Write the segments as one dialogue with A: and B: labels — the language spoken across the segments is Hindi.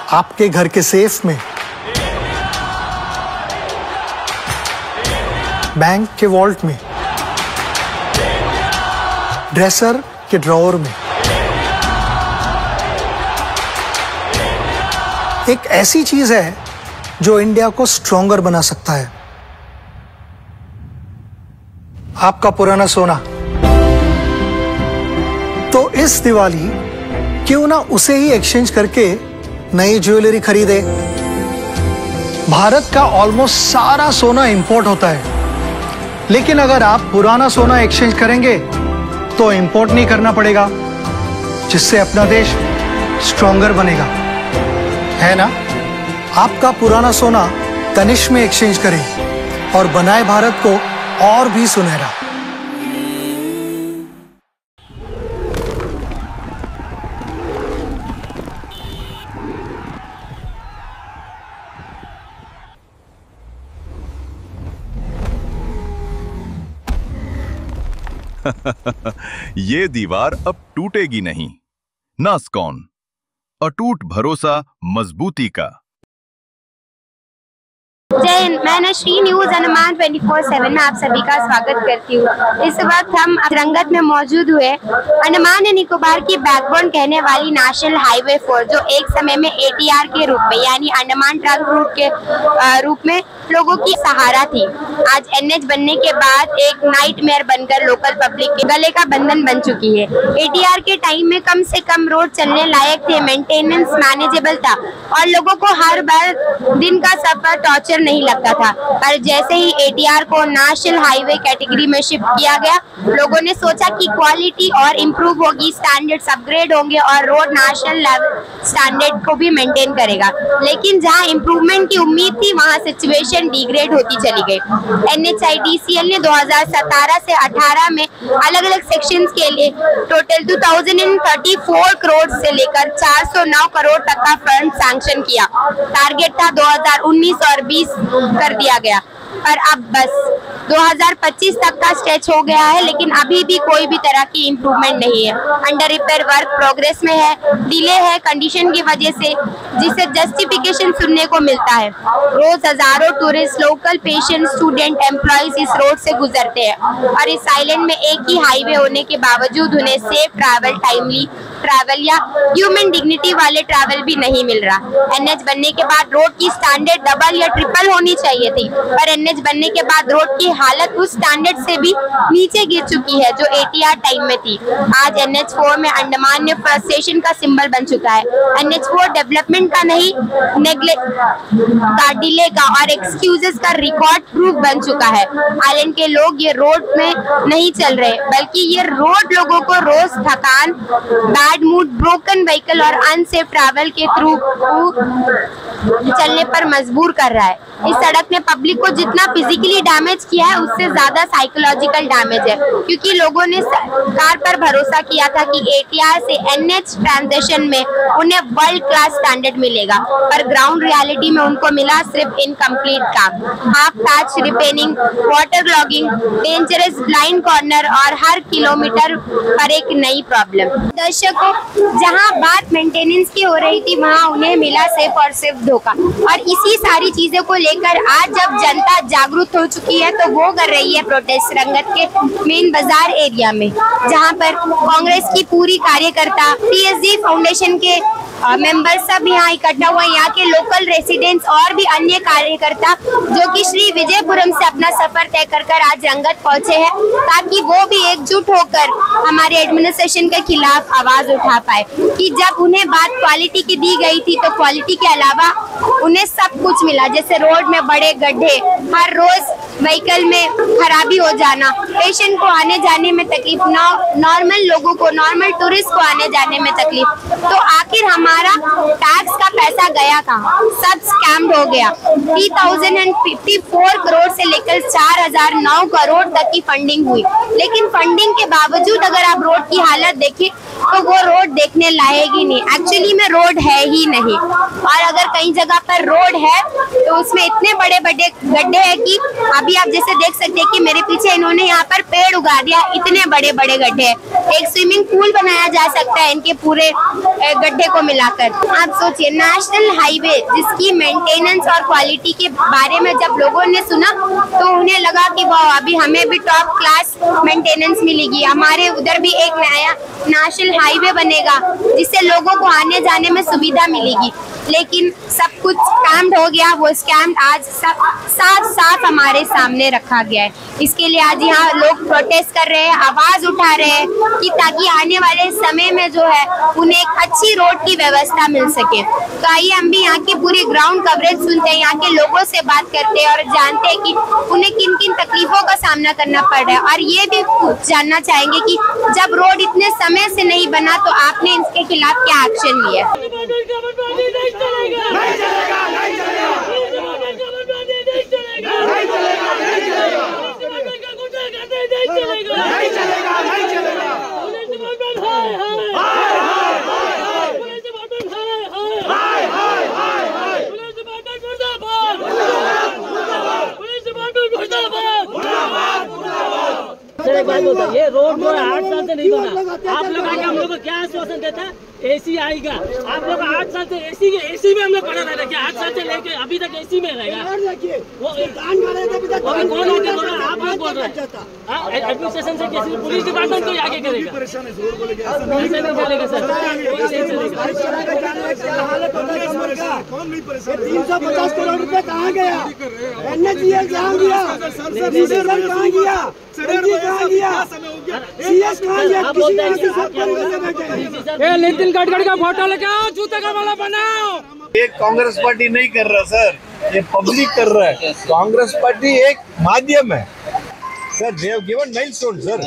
A: आपके घर के सेफ में, बैंक के वॉल्ट में, ड्रेसर के ड्रॉअर में। एक ऐसी चीज है जो इंडिया को स्ट्रॉन्गर बना सकता है, आपका पुराना सोना। तो इस दिवाली क्यों ना उसे ही एक्सचेंज करके नई ज्वेलरी खरीदे। भारत का ऑलमोस्ट सारा सोना इंपोर्ट होता है, लेकिन अगर आप पुराना सोना एक्सचेंज करेंगे तो इंपोर्ट नहीं करना पड़ेगा, जिससे अपना देश स्ट्रॉन्गर बनेगा, है ना। आपका पुराना सोना तनिष्क में एक्सचेंज करें और बनाए भारत को और भी सुनहरा।
B: ये दीवार अब टूटेगी नहीं। नास्कॉन, अटूट भरोसा मजबूती का।
C: जय हिंद, मैं नशरी न्यूज अंडमान 24/7 में आप सभी का स्वागत करती हूँ। इस वक्त हम रंगत में मौजूद हुए अंडमान एंड निकोबार की बैकबोन कहने वाली नेशनल हाईवे 4, जो एक समय में ATR के रूप में यानी अंडमान ट्रंक रूट के रूप में लोगों की सहारा थी, आज NH बनने के बाद एक नाइटमेयर बनकर लोकल पब्लिक के गले का बंधन बन चुकी है। ATR के टाइम में कम से कम रोड चलने लायक थे, मेंटेनेंस मैनेजेबल था और लोगों को हर बार दिन का सफर टॉर्चर नहीं लगता था। पर जैसे ही ATR को नेशनल हाईवे कैटेगरी में शिफ्ट किया गया, लोगों ने सोचा कि क्वालिटी और इम्प्रूव होगी, स्टैंडर्ड्स अपग्रेड होंगे और रोड नेशनल लेवल स्टैंडर्ड को भी मेंटेन करेगा। लेकिन जहां इम्प्रूवमेंट की उम्मीद थी, वहां सिचुएशन डिग्रेड होती चली गई। NHIDCL ने 2017 से 18 में अलग अलग सेक्शंस के लिए टोटल 2034 करोड़ से लेकर 409 करोड़ तक का फंड सैंक्शन किया। टारगेट था 2019 और 20 कर दिया गया, पर अब बस 2025 तक का स्ट्रेच हो गया है, लेकिन अभी भी कोई भी तरह की इम्प्रूवमेंट नहीं है। अंडर रिपेयर वर्क प्रोग्रेस में है, डिले है कंडीशन की वजह से, जिसे जस्टिफिकेशन सुनने को मिलता है। रोज हजारों tourist, local patient, student, employees इस रोड से गुजरते हैं और इस आइलैंड में एक ही हाईवे होने के बावजूद उन्हें सेफ ट्रैवल, टाइमली ट्रैवल या ह्यूमन डिग्निटी वाले ट्रैवल भी नहीं मिल रहा। NH बनने के बाद रोड की स्टैंडर्ड डबल या ट्रिपल होनी चाहिए थी, पर NH बनने के बाद रोड की हालत उस स्टैंडर्ड से भी नीचे गिर चुकी है जो ATR टाइम में थी। आज NH4 में अंडमान में फ्रस्ट्रेशन का सिंबल बन चुका है। NH4 डेवलपमेंट का नहीं, नेग्लेक्ट का, डिले का और एक्सक्यूजेस का रिकॉर्ड प्रूफ बन चुका है। आइलैंड के लोग ये रोड में नहीं चल रहे, बल्कि ये रोड लोगों को रोज थकान, बैड मूड, ब्रोकन व्हीकल और अनसेफ ट्रैवल के थ्रू चलने पर मजबूर कर रहा है। इस सड़क ने पब्लिक को जितना फिजिकली डैमेज किया है, उससे ज्यादा साइकोलॉजिकल डैमेज है, क्योंकि लोगों ने सरकार पर भरोसा किया था कि ATR से NH ट्रांजिशन में उन्हें वर्ल्ड क्लास स्टैंडर्ड मिलेगा, पर ग्राउंड रियलिटी में उनको मिला सिर्फ इनकम्प्लीट काम, half patch repairing, water clogging, dangerous blind corner और हर किलोमीटर पर एक नई प्रॉब्लम। दर्शकों, जहां बात मेंटेनेंस की हो रही थी, वहां उन्हें मिला सिर्फ और सिर्फ धोखा। और इसी सारी चीजों को लेकर आज जब जनता जागरूक हो चुकी है, तो वो कर रही है प्रोटेस्ट रंगत के मेन बाजार एरिया में, जहां पर कांग्रेस की पूरी कार्यकर्ता, TSG फाउंडेशन के मेंबर सब यहाँ इकट्ठा हुआ, यहाँ के लोकल रेसिडेंट्स और भी अन्य कार्यकर्ता जो कि श्री विजयपुरम से अपना सफर तय कर आज रंगत पहुंचे हैं, ताकि वो भी एकजुट होकर हमारे एडमिनिस्ट्रेशन के खिलाफ आवाज उठा पाए। कि जब उन्हें बात क्वालिटी की दी गई थी, तो क्वालिटी के अलावा उन्हें सब कुछ मिला, जैसे रोड में बड़े गड्ढे, हर रोज व्हीकल में खराबी हो जाना, पेशेंट को आने जाने में तकलीफ, नॉर्मल लोगों को, नॉर्मल टूरिस्ट को आने जाने में तकलीफ। तो आखिर हमारा टैक्स का पैसा गया कहाँ? सब स्कैम्ड हो गया। 3054 करोड़ से लेकर 4009 करोड़ तक की फंडिंग हुई, लेकिन फंडिंग के बावजूद अगर आप रोड की हालत देखें तो वो रोड देखने लायक ही नहीं, एक्चुअली में रोड है ही नहीं। और अगर कई जगह पर रोड है तो उसमें इतने बड़े बड़े गड्ढे हैं कि आप अभी आप जैसे देख सकते हैं कि मेरे पीछे इन्होंने यहाँ पर पेड़ उगा दिया, इतने बड़े बड़े गड्ढे, एक स्विमिंग पूल बनाया जा सकता है इनके पूरे गड्ढे को मिलाकर। आप सोचिए, नेशनल हाईवे जिसकी मेंटेनेंस और क्वालिटी के बारे में जब लोगों ने सुना तो उन्हें लगा कि वाह, अभी हमें भी टॉप क्लास मेंटेनेंस मिलेगी, हमारे उधर भी एक नया नेशनल हाईवे बनेगा जिससे लोगों को आने जाने में सुविधा मिलेगी। लेकिन सब कुछ स्कैम्ड हो गया, वो स्कैम आज साफ साफ हमारे सामने रखा गया है। इसके लिए आज यहाँ लोग प्रोटेस्ट कर रहे हैं, आवाज उठा रहे हैं कि ताकि आने वाले समय में जो है उन्हें एक अच्छी रोड की व्यवस्था मिल सके। तो आइए हम भी यहाँ की पूरी ग्राउंड कवरेज सुनते हैं, यहाँ के लोगों से बात करते हैं और जानते हैं कि उन्हें किन किन तकलीफों का सामना करना पड़ रहा है। और ये भी जानना चाहेंगे कि जब रोड इतने समय से नहीं बना तो आपने इसके खिलाफ क्या एक्शन लिया।
D: ये रोड जो है 8 साल से नहीं बना। आप लोग आगे हम लोग को क्या आश्वासन देता है? एसी आएगा। आप लोग 8 साल से एसी में हम लोग पढ़ा रहे क्या? 8 साल से लेके अभी तक एसी में रहेगा। वो अभी कौन आगे बोल रहा है? आप लोग बोल रहे हैं एडमिनिस्ट्रेशन से कैसे पुलिस डिपार्टमेंट को आगे करेगा? ऐसे नहीं चलेगा सर, ऐसे चलेगा।
E: 350 करोड़ रुपए कहाँ गया? NHCL कहाँ गया? कहाँ गया? कहाँ गया? CS कहाँ गया?
D: नितिन गडकरी का फोटो लेके आओ, जूते का माला बनाओ।
F: ये कांग्रेस पार्टी नहीं कर रहा सर, ये पब्लिक कर रहा है। कांग्रेस पार्टी एक माध्यम है sir. They have given milestone sir,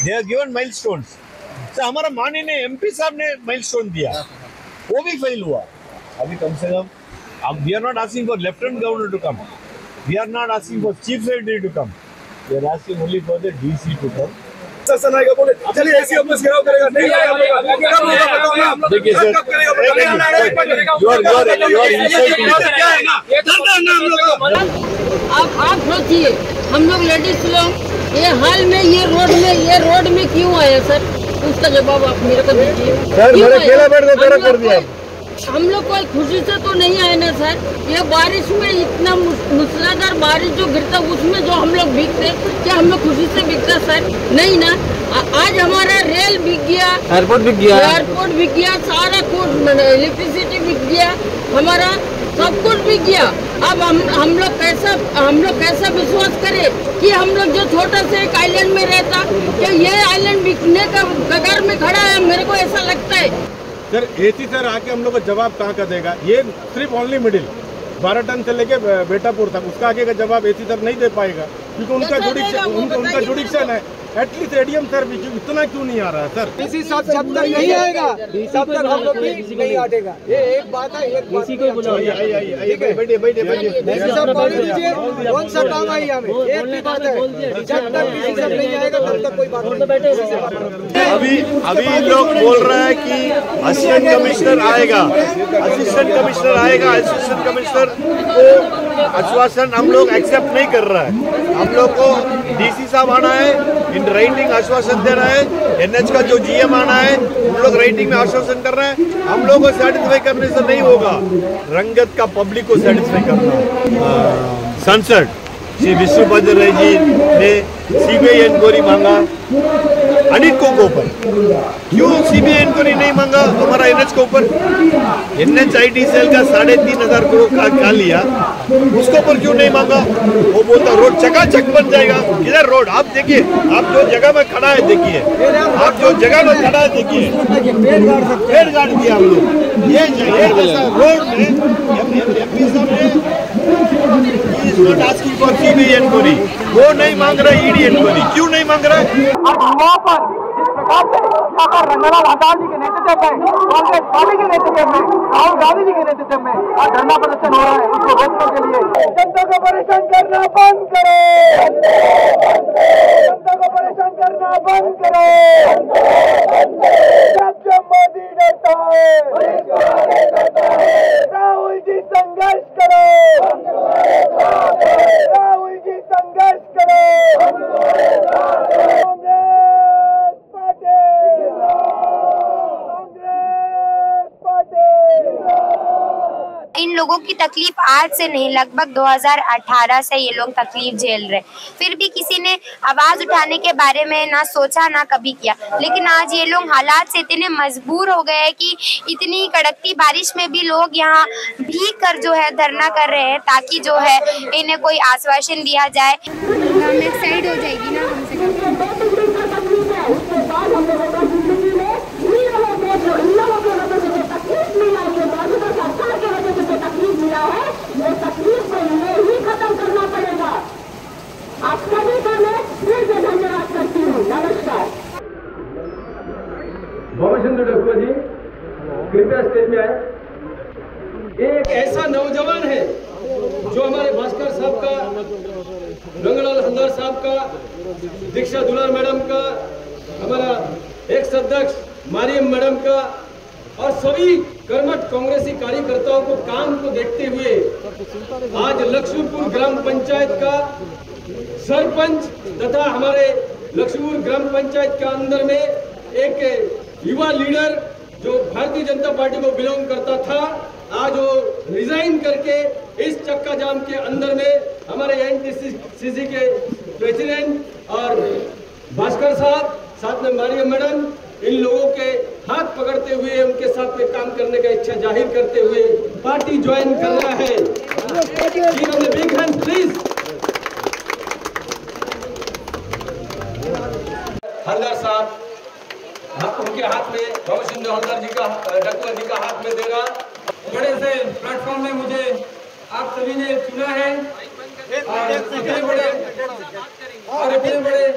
F: they have given milestone sir. हमारा माननीय MP साहब ने माइलस्टोन दिया, वो भी फेल हुआ। अभी कम से कम अब we are not asking for lieutenant governor to come, we are not asking for chief secretary to come, we are asking only for the DC to come.
G: शासन आएगा बोले चलिए ऐसी ऑफिस घेराव करेगा, नहीं आएगा।
F: देखिए सर,
H: आप सोचिए, हम लोग लेडीज लोग ये हाल में ये रोड में क्यों आए सर? उसका जवाब आप मेरे को दीजिए।
F: कर दिया।
H: हम लोग कोई खुशी से तो नहीं आए ना सर। ये बारिश में इतना मूसलाधार बारिश जो गिरता उसमें जो हम लोग भीगते, क्या हम लोग खुशी से भीगते सर? नहीं ना। आज हमारा रेल बिक गया, एयरपोर्ट बिक गया, सारा कुछ, इलेक्ट्रिसिटी बिक गया, हमारा सब कुछ बिक गया। अब हम लोग कैसा विश्वास करें कि हम लोग जो छोटा सा एक आइलैंड में रहता, क्या ये आइलैंड बिकने का कगार में खड़ा है? मेरे को ऐसा लगता है
G: सर। AC सर आके हम लोग का जवाब कहाँ का देगा? ये सिर्फ ओनली मिडिल 12 टन से लेके बेटापुर तक, उसका आगे का जवाब AC सर नहीं दे पाएगा क्योंकि उनका जुडिक्शन है। एटलीस्ट ADM सर भी इतना क्यों नहीं आ रहा है सर?
E: DC साहब जब तक नहीं आएगा तब तक हम लोग भी नहीं हटेगा। ये एक बात है, एक DC को बुलाओ। बैठिए। DC साहब बोल दीजिए कौन सा काम आई हमें? एक भी बात है, जब तक DC साहब नहीं आएगा तब तक कोई बात नहीं।
F: अभी लोग बोल रहे हैं कि असिस्टेंट कमिश्नर आएगा, असिस्टेंट कमिश्नर को आश्वासन हम लोग एक्सेप्ट नहीं कर रहा है। हम लोग को DC साहब आना है, इन राइटिंग आश्वासन दे रहा है। NH का जो GM आना है, हम लोग राइटिंग में आश्वासन कर रहे हैं। हम लोग को सेटिस्फाई करने से नहीं होगा, रंगत का पब्लिक को सेटिस्फाई करना। सांसद श्री विष्णुभद्र राय जी ने CBI इंक्वायरी मांगा अनिल को ऊपर, क्यों CBI इंक्वायरी नहीं मांगा हमारा NH के ऊपर? NHIT सेल का 3,500 करोड़ का लिया, उसके ऊपर क्यों नहीं मांगा? वो बोलता रोड चकाचक बन जाएगा। किधर रोड? आप देखिए, आप जो जगह में खड़ा है देखिए, आप जो जगह में खड़ा है देखिए, पेड़ गाड़ दिया हम लोग। ये जैसा रोड में MP साहब ने CBI इंक्वायरी, वो नहीं मांग रहा ED इंक्वायरी, क्यों नहीं मांग रहा है?
E: रंगनाथ हजाल जी के नेतृत्व में, कांग्रेस पार्टी के नेतृत्व में, राहुल गांधी जी के नेतृत्व में आज धरना प्रदर्शन हो रहा है। उसको रोकने के लिए जनता को परेशान करना बंद करो, जनता को परेशान करना बंद करो। जब मोदी डरता है, राहुल जी संघर्ष करो, राहुल जी संघर्ष
C: आज से नहीं, लगभग 2018 से ये लोग तकलीफ झेल रहे। फिर भी किसी ने आवाज उठाने के बारे में ना सोचा ना कभी किया। लेकिन आज ये लोग हालात से इतने मजबूर हो गए हैं कि इतनी कड़कती बारिश में भी लोग यहाँ भीग कर जो है धरना कर रहे हैं, ताकि जो है इन्हें कोई आश्वासन दिया जाए।
I: गवर्नमेंट साइड हो जाएगी ना हमसे।
J: भवचंद्र डकुआ जी कृपया स्टेज में आए। एक ऐसा नौजवान है जो हमारे भास्कर साहब का, रंगलाल हल्दार साहब का, दीक्षा दुलार मैडम का, हमारा एक्स अध्यक्ष मारियम मैडम का और सभी कर्मठ कांग्रेसी कार्यकर्ताओं को काम को देखते हुए आज लक्ष्मीपुर ग्राम पंचायत का सरपंच तथा हमारे लक्ष्मीपुर ग्राम पंचायत के अंदर में एक युवा लीडर जो भारतीय जनता पार्टी को बिलोंग करता था, आज वो रिजाइन करके इस चक्का जाम के अंदर में हमारे एनटीसीसी के प्रेसिडेंट और भास्कर साहब, साथ में मारियम मैडम, इन लोगों के हाथ पकड़ते हुए उनके साथ में काम करने का इच्छा जाहिर करते हुए पार्टी ज्वाइन कर रहा है। Big hand please. हल्दार साहब उनके हाथ में, भवचंद्र हल्दार जी का, डकुआ जी का हाथ में देगा। बड़े से प्लेटफॉर्म में मुझे आप सभी ने चुना है और इतने बड़े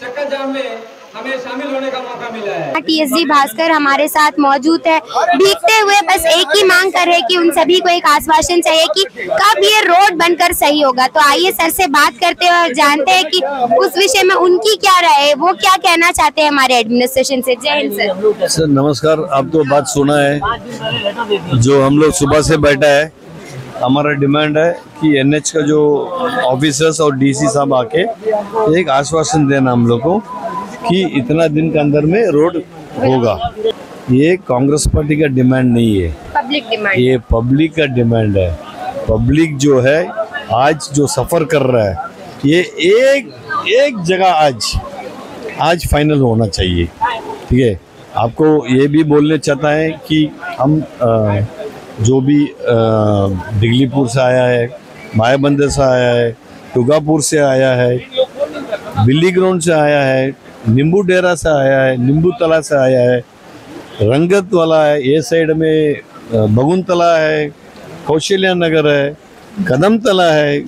J: चक्का जाम में हमें शामिल होने का मौका मिला है।
C: टीएसजी भास्कर हमारे साथ मौजूद है। भीगते हुए बस एक ही मांग कर रहे कि उन सभी को एक आश्वासन चाहिए कि कब ये रोड बनकर सही होगा। तो आइए सर से बात करते हैं और जानते हैं कि उस विषय में उनकी क्या राय है, वो क्या कहना चाहते हैं हमारे एडमिनिस्ट्रेशन से। जय हिंद सर।
K: सर नमस्कार। आप तो बात सुना है जो हम लोग सुबह से बैठा है। हमारा डिमांड है कि एनएच का जो ऑफिसर्स और डीसी साहब आके एक आश्वासन देना हम लोग को कि इतना दिन के अंदर में रोड होगा। ये कांग्रेस पार्टी का डिमांड नहीं है,
C: पब्लिक डिमांड,
K: ये पब्लिक का डिमांड है। पब्लिक जो है आज जो सफ़र कर रहा है, ये एक जगह आज फाइनल होना चाहिए। ठीक है, आपको ये भी बोलने चाहता है कि हम जो भी दिगलीपुर से आया है, मायाबंदर से आया है, टुगापुर से आया है, बिल्ली ग्राउंड से आया है, नींबू डेरा से आया है, नींबू तला से आया है, रंगत वाला है, ये साइड में बगुन तला है, कौशल्या नगर है, कदम तला है,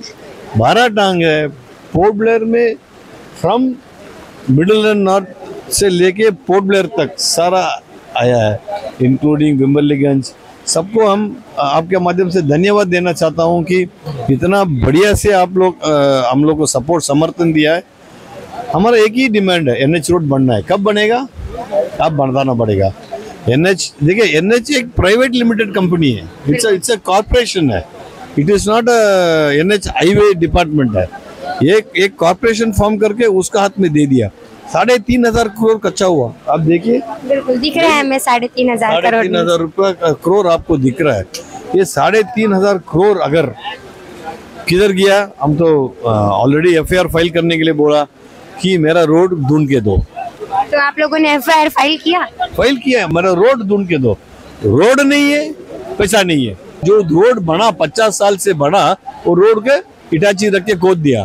K: बाराटांग है, पोर्ट ब्लेयर में फ्रॉम मिडिल एंड नॉर्थ से लेके पोर्ट ब्लेयर तक सारा आया है, इंक्लूडिंग विम्बरलीगंज। सबको हम आपके माध्यम से धन्यवाद देना चाहता हूं कि इतना बढ़िया से आप लोग हम लोग को सपोर्ट समर्थन दिया है। हमारा एक ही डिमांड है, एनएच रोड बनना है। कब बनेगा? आप बताना पड़ेगा। एनएच देखिए, एनएच एक प्राइवेट लिमिटेड कंपनी है, इट्स अ कॉर्पोरेशन है, it is not NH highway department है। ये एक कॉर्पोरेशन फॉर्म करके उसका हाथ में दे दिया। 3,500 करोड़ कच्चा हुआ, आप देखिए, बिल्कुल दिख रहा है हमें 3,500 करोड़ आपको दिख रहा है। ये 3,500 करोड़ अगर किधर गया? हम तो ऑलरेडी एफआईआर फाइल करने के लिए बोला कि मेरा रोड ढूंढ के दो।
C: तो आप लोगों ने एफआईआर फाइल किया?
K: फाइल किया, मेरा रोड ढूंढ के दो। रोड नहीं है, पैसा नहीं है। जो रोड बना 50 साल से बना, वो रोड के इटाची रख के खोद दिया।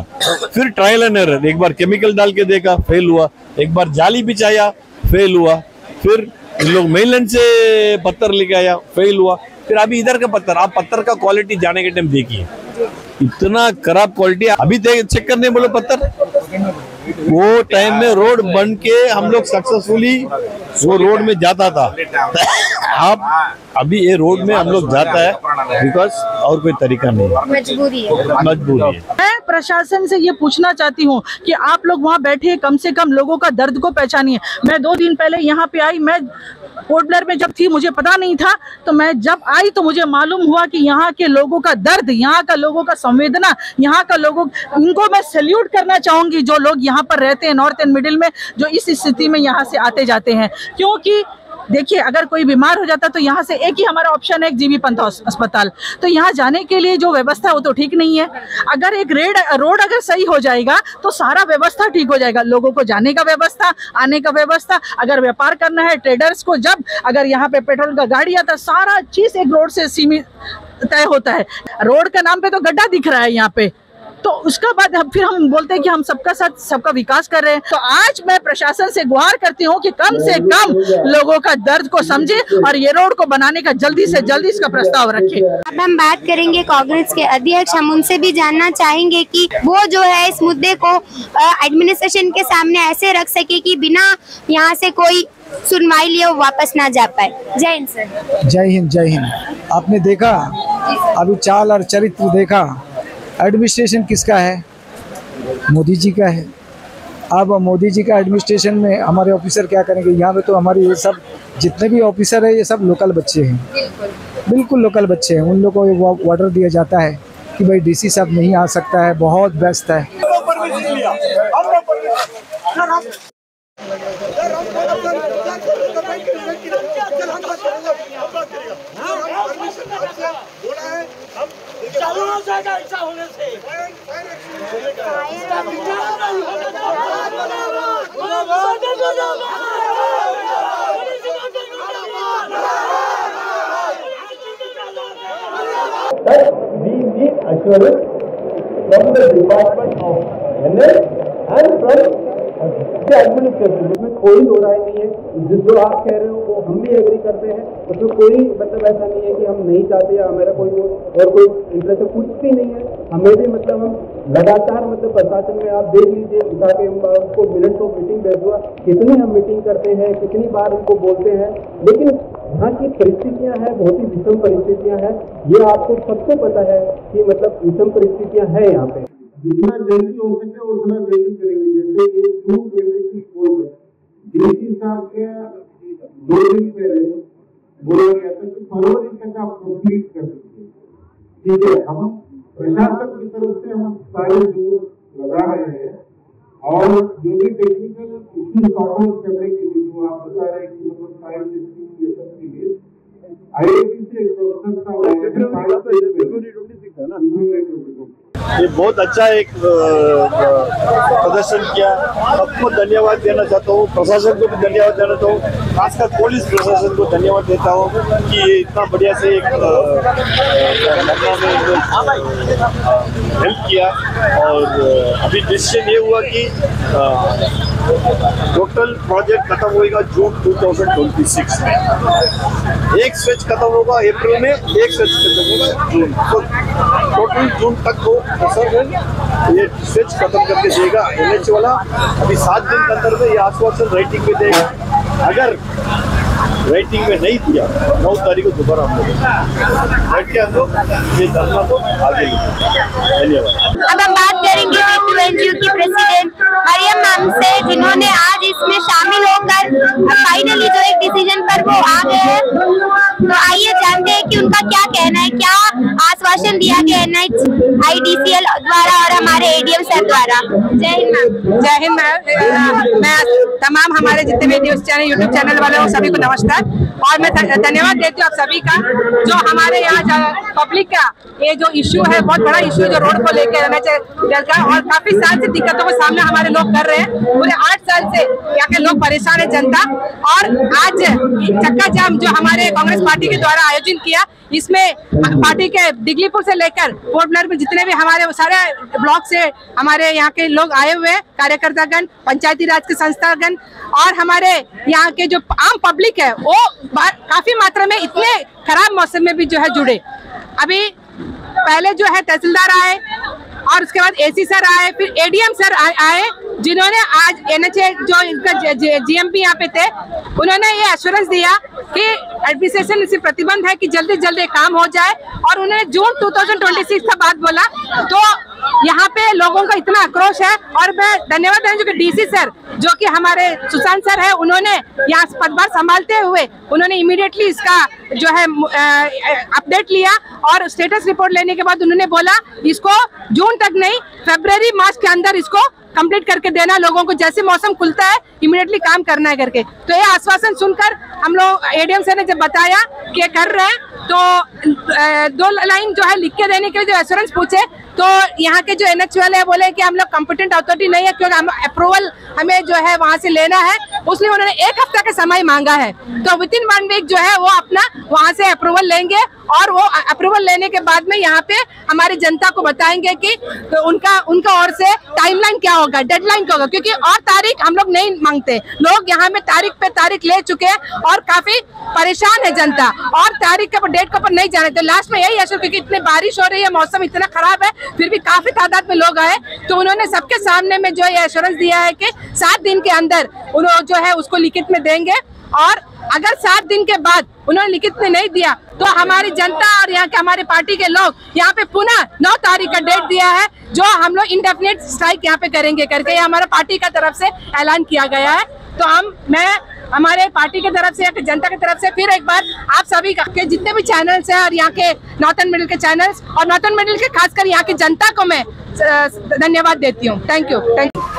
K: फिर ट्रायल एंड एरर, एक बार केमिकल डाल के देखा, फेल हुआ, एक बार जाली बिछाया, फेल हुआ, फिर इन लोग मेनलैंड से पत्थर लेके आया, फेल हुआ, फिर अभी इधर का पत्थर। आप पत्थर का क्वालिटी जाने के टाइम देखिए, इतना खराब क्वालिटी। अभी चेक करने बोलो पत्थर, वो टाइम में रोड बन के हम लोग सक्सेसफुली वो रोड में जाता था। आप अभी ये रोड में हम लोग जाता है बिकॉज और कोई तरीका नहीं, मजबूरी है।
L: मैं प्रशासन से ये पूछना चाहती हूँ कि आप लोग वहाँ बैठे कम से कम लोगों का दर्द को पहचानिए। मैं 2 दिन पहले यहाँ पे आई, मैं पोर्ट ब्लेयर में जब थी मुझे पता नहीं था, तो मैं जब आई तो मुझे मालूम हुआ कि यहाँ के लोगों का दर्द, यहाँ का लोगों का संवेदना, यहाँ का लोगों, इनको मैं सैल्यूट करना चाहूंगी जो लोग यहाँ पर रहते हैं नॉर्थ एंड मिडिल में, जो इस स्थिति में यहाँ से आते जाते हैं। क्योंकि देखिए अगर कोई बीमार हो जाता तो यहाँ से एक ही हमारा ऑप्शन है, जीबी पंत अस्पताल। तो यहाँ जाने के लिए जो व्यवस्था है वो तो ठीक नहीं है। अगर एक रोड अगर सही हो जाएगा तो सारा व्यवस्था ठीक हो जाएगा, लोगों को जाने का व्यवस्था, आने का व्यवस्था। अगर व्यापार करना है ट्रेडर्स को, जब अगर यहाँ पे पेट्रोल का गाड़ी आता, सारा चीज एक रोड से सीमित तय होता है। रोड का नाम पे तो गड्ढा दिख रहा है यहाँ पे, तो उसका बाद फिर हम बोलते हैं कि हम सबका साथ सबका विकास कर रहे हैं। तो आज मैं प्रशासन से गुहार करती हूँ कि कम से कम लोगों का दर्द को समझे और ये रोड को बनाने का जल्दी से जल्दी इसका प्रस्ताव रखे।
C: अब हम बात करेंगे कांग्रेस के अध्यक्ष, हम उनसे भी जानना चाहेंगे कि वो जो है इस मुद्दे को एडमिनिस्ट्रेशन के सामने ऐसे रख सके कि बिना यहाँ से कोई सुनवाई लिए वो वापस ना जा पाए। जय हिंद सर।
E: जय हिंद, जय हिंद। आपने देखा अभी चाल और चरित्र देखा, एडमिनिस्ट्रेशन किसका है? मोदी जी का है। अब मोदी जी का एडमिनिस्ट्रेशन में हमारे ऑफिसर क्या करेंगे? यहाँ पे तो हमारे ये सब जितने भी ऑफिसर है ये सब लोकल बच्चे हैं, बिल्कुल लोकल बच्चे हैं। उन लोगों को ऑर्डर दिया जाता है कि भाई डीसी साहब नहीं आ सकता है, बहुत व्यस्त है।
M: We need assurance from the Department of NL and from the administration। इसमें कोई दो राय नहीं है, जो आप कह रहे हो वो हम भी एग्री करते हैं। उसमें कोई मतलब ऐसा नहीं है कि हम नहीं चाहते या हमारा कोई और कोई इंटरेस्ट है, कुछ भी नहीं है। हमें भी मतलब हम लगातार मतलब प्रशासन में आप देख लीजिए, उठा के हमको मिनट्स ऑफ मीटिंग भेज हुआ, कितनी हम मीटिंग करते हैं, कितनी बार उनको बोलते हैं, लेकिन यहाँ की परिस्थितियाँ हैं बहुत ही विषम परिस्थितियाँ हैं। ये आपको सबको पता है कि मतलब विषम परिस्थितियाँ हैं यहाँ पे। जितना जल्दी हो सके उतना जल्दी करेंगे। जैसे ये जून 26 को डीसी साहब के 2 दिन पहले बोला गया था कि फरवरी तक आप कंप्लीट कर सकते हैं। ठीक है, हम प्रशासन की तरफ से हम सारे जोर लगा रहे हैं और जो भी टेक्निकल इश्यू सॉर्ट आउट करने के लिए जो आप बता रहे हैं कि मतलब फाइल टेस्टिंग ये सब के लिए आईआईटी से एक संस्था
F: ये बहुत अच्छा एक प्रदर्शन किया। सबको धन्यवाद देना चाहता हूँ, प्रशासन को भी धन्यवाद देना चाहता हूँ, खासकर पुलिस प्रशासन को धन्यवाद देता हूँ कि ये इतना बढ़िया से एक हेल्प किया। और अभी डिसीजन ये हुआ कि टोटल प्रोजेक्ट खत्म होगा जून 2026 में। एक स्विच खत्म होगा अप्रैल में, एक स्विच खत्म होगा जून, तो टोटल जून तक को सर ये स्विच खत्म करके देगा एनएच वाला। अभी 7 दिन के अंदर में ये आश्वासन राइटिंग में देगा। अगर राइटिंग में नहीं दिया 9 तारीख को दोबारा हम लोग बैठ के हम लोग ये धरना को आगे धन्यवाद।
C: अब हम बात करेंगे एनजीओ की प्रेसिडेंट मरियम मैम से, जिन्होंने आज इसमें शामिल होकर फाइनली जो एक डिसीजन पर वो आ गए हैं। तो आइए जानते हैं कि उनका क्या कहना है, क्या आश्वासन दिया गया NHIDCL द्वारा और हमारे ADM सर द्वारा। जय हिंद मैम।
N: जय हिंद मैम। मैं तमाम हमारे जितने भी न्यूज चैनल, यूट्यूब चैनल वाले हो सभी को नमस्कार। और मैं धन्यवाद देती हूँ आप सभी का, जो हमारे यहाँ पब्लिक का ये जो इश्यू है, बहुत बड़ा इश्यू है जो रोड को लेकर रहना चाहिए, और काफी साल से दिक्कतों का सामना हमारे लोग कर रहे हैं। पूरे 8 साल से यहाँ के लोग परेशान है, जनता। और आज चक्का जाम जो हमारे कांग्रेस पार्टी के द्वारा आयोजन किया, इसमें पार्टी के दिगलीपुर से लेकर पोर्ट ब्लेयर में जितने भी हमारे सारे ब्लॉक से हमारे यहाँ के लोग आए हुए हैं, कार्यकर्तागण, पंचायती राज के संस्थागण, और हमारे यहाँ के जो आम पब्लिक है वो काफी मात्रा में इतने खराब मौसम में भी जो है जुड़े। अभी पहले जो है तहसीलदार आए और उसके बाद AC सर आए, फिर ADM सर आए, जिन्होंने आज NHA जो इनका GMP यहाँ पे थे, उन्होंने ये एश्योरेंस दिया कि एडमिनिस्ट्रेशन से प्रतिबंध है कि जल्दी जल्दी काम हो जाए। और उन्होंने जून 2026 का बात बोला। तो यहाँ पे लोगों का इतना आक्रोश है। और मैं धन्यवाद देना चाहूँगी DC सर, जो कि हमारे सुशांत सर है, उन्होंने यहाँ पदभार संभालते हुए उन्होंने इमीडिएटली इसका जो है अपडेट लिया और स्टेटस रिपोर्ट लेने के बाद उन्होंने बोला इसको जून तक नहीं, फरवरी मार्च के अंदर इसको कंप्लीट करके देना, लोगों को जैसे मौसम खुलता है इमीडिएटली काम करना है करके। तो ये आश्वासन सुनकर हम लोग एडीएम सर ने जब बताया कि कर रहे हैं, तो 2 लाइन जो है लिख के देने के लिए जो एश्योरेंस पूछे, तो यहाँ के जो NH वाले हैं बोले कि हम लोग कॉम्पिटेंट अथॉरिटी नहीं है, क्योंकि हम अप्रूवल हमें जो है वहाँ से लेना है, उसलिए उन्होंने 1 हफ्ता का समय मांगा है। तो विदिन 1 वीक जो है वो अपना वहाँ से अप्रूवल लेंगे और वो अप्रूवल लेने के बाद में यहाँ पे हमारी जनता को बताएंगे कि तो उनका ओर से टाइमलाइन क्या होगा, डेडलाइन क्या होगा, क्योंकि और तारीख हम लोग नहीं मांगते। लोग यहाँ में तारीख पे तारीख ले चुके हैं और काफी परेशान है जनता, और तारीख के डेट के ऊपर नहीं जाने। तो लास्ट में यही है, क्योंकि इतनी बारिश हो रही है, मौसम इतना खराब है, फिर भी काफी तादाद में लोग आए, तो उन्होंने सबके सामने में जो ये एश्योरेंस दिया है कि 7 दिन के अंदर उन्होंने जो है उसको लिखित में देंगे, और अगर 7 दिन के बाद उन्होंने लिखित में नहीं दिया तो हमारी जनता और यहाँ के हमारे पार्टी के लोग यहाँ पे पुनः 9 तारीख का डेट दिया है, जो हम लोग इंडेफिनिट स्ट्राइक यहाँ पे करेंगे करके हमारा पार्टी का तरफ से ऐलान किया गया है। तो मैं हमारे पार्टी की तरफ से या जनता की तरफ से फिर एक बार आप सभी के जितने भी चैनल्स हैं और यहाँ के नॉर्थन मिडिल के चैनल्स और नॉर्थन मिडिल के खासकर यहाँ की जनता को मैं धन्यवाद देती हूँ। Thank you.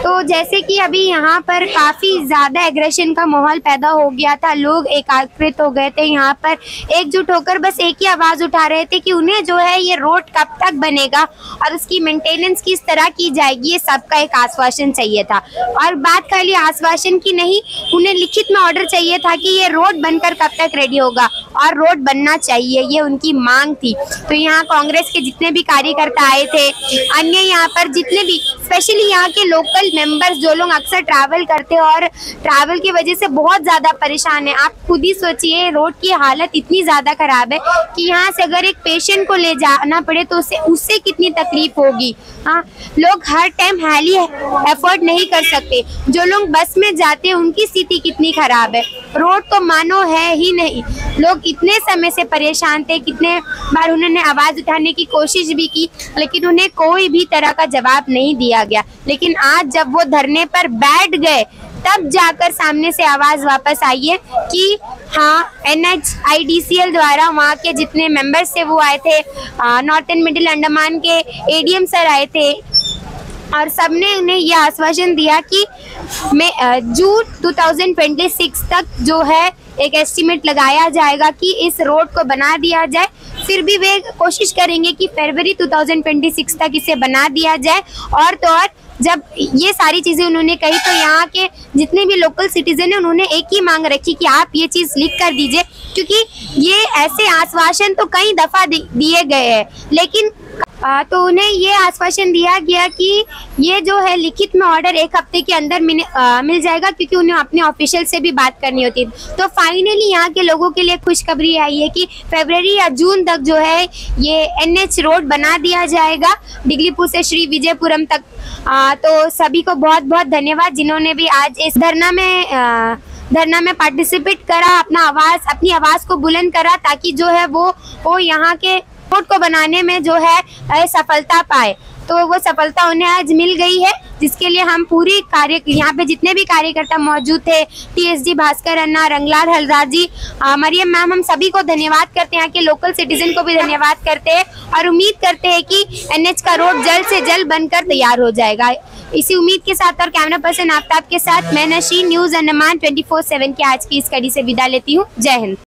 C: तो जैसे कि अभी यहाँ पर काफी ज्यादा एग्रेशन का माहौल पैदा हो गया था, लोग एकाग्रित हो गए थे, यहाँ पर एकजुट होकर बस एक ही आवाज उठा रहे थे कि उन्हें जो है ये रोड कब तक बनेगा और उसकी मेंटेनेंस किस तरह की जाएगी, ये सबका एक आश्वासन चाहिए था। और बात खाली आश्वासन की नहीं, उन्हें लिखित में ऑर्डर चाहिए था कि ये रोड बनकर कब तक रेडी होगा, और रोड बनना चाहिए, ये उनकी मांग थी। तो यहाँ कांग्रेस के जितने भी कार्यकर्ता आए थे, अन्य यहाँ पर जितने भी स्पेशली यहाँ के लोकल मेंबर्स जो लोग अक्सर ट्रैवल करते हैं और ट्रैवल की वजह से बहुत ज्यादा परेशान है। आप खुद ही सोचिए, रोड की हालत इतनी ज्यादा खराब है कि यहाँ से अगर एक पेशेंट को ले जाना पड़े तो उससे कितनी तकलीफ होगी। हाँ, लोग हर टाइम हैली एफोर्ड नहीं कर सकते, जो लोग बस में जाते हैं उनकी स्थिति कितनी खराब है। रोड तो मानो है ही नहीं, लोग इतने समय से परेशान थे, कितने बार उन्होंने आवाज उठाने की कोशिश भी की, लेकिन उन्हें कोई भी तरह का जवाब नहीं दिया गया। लेकिन आज जब वो धरने पर बैठ गए तब जाकर सामने से आवाज वापस आई है कि हाँ, NHIDCL द्वारा वहाँ के जितने मेंबर्स थे वो आए थे, नॉर्थन मिडिल अंडमान के ADM सर आए थे, और सबने उन्हें यह आश्वासन दिया कि जून 2026 तक जो है एक एस्टीमेट लगाया जाएगा कि इस रोड को बना दिया जाए। फिर भी वे कोशिश करेंगे कि फरवरी 2026 तक इसे बना दिया जाए। और तो और जब ये सारी चीजें उन्होंने कही तो यहाँ के जितने भी लोकल सिटीजन हैं उन्होंने एक ही मांग रखी कि आप ये चीज लिख कर दीजिए, क्योंकि ये ऐसे आश्वासन तो कई दफा दिए गए हैं, लेकिन तो उन्हें ये आश्वासन दिया गया कि ये जो है लिखित में ऑर्डर 1 हफ्ते के अंदर मिल जाएगा, क्योंकि उन्हें अपने ऑफिशियल से भी बात करनी होती है। तो फाइनली यहाँ के लोगों के लिए खुशखबरी आई है कि फरवरी या जून तक जो है ये NH रोड बना दिया जाएगा, डिगलीपुर से श्री विजयपुरम तक। तो सभी को बहुत बहुत धन्यवाद जिन्होंने भी आज इस धरना में पार्टिसिपेट करा, अपनी आवाज को बुलंद करा, ताकि जो है वो यहाँ के रोड को बनाने में जो है सफलता पाए। तो वो सफलता उन्हें आज मिल गई है, जिसके लिए हम पूरी यहाँ पे जितने भी कार्यकर्ता मौजूद थे, TSG भास्कर अन्ना, रंगलाल हलदार जी, मरियम मैम, हम सभी को धन्यवाद करते हैं, यहाँ के लोकल सिटीजन को भी धन्यवाद करते हैं, और उम्मीद करते हैं कि NH का रोड जल्द से जल्द बनकर तैयार हो जाएगा। इसी उम्मीद के साथ और कैमरा पर्सन आफ्ताब के साथ मैं नशीन, न्यूज अंडमान 24/7 के आज की इस कड़ी से विदा लेती हूँ। जय हिंद।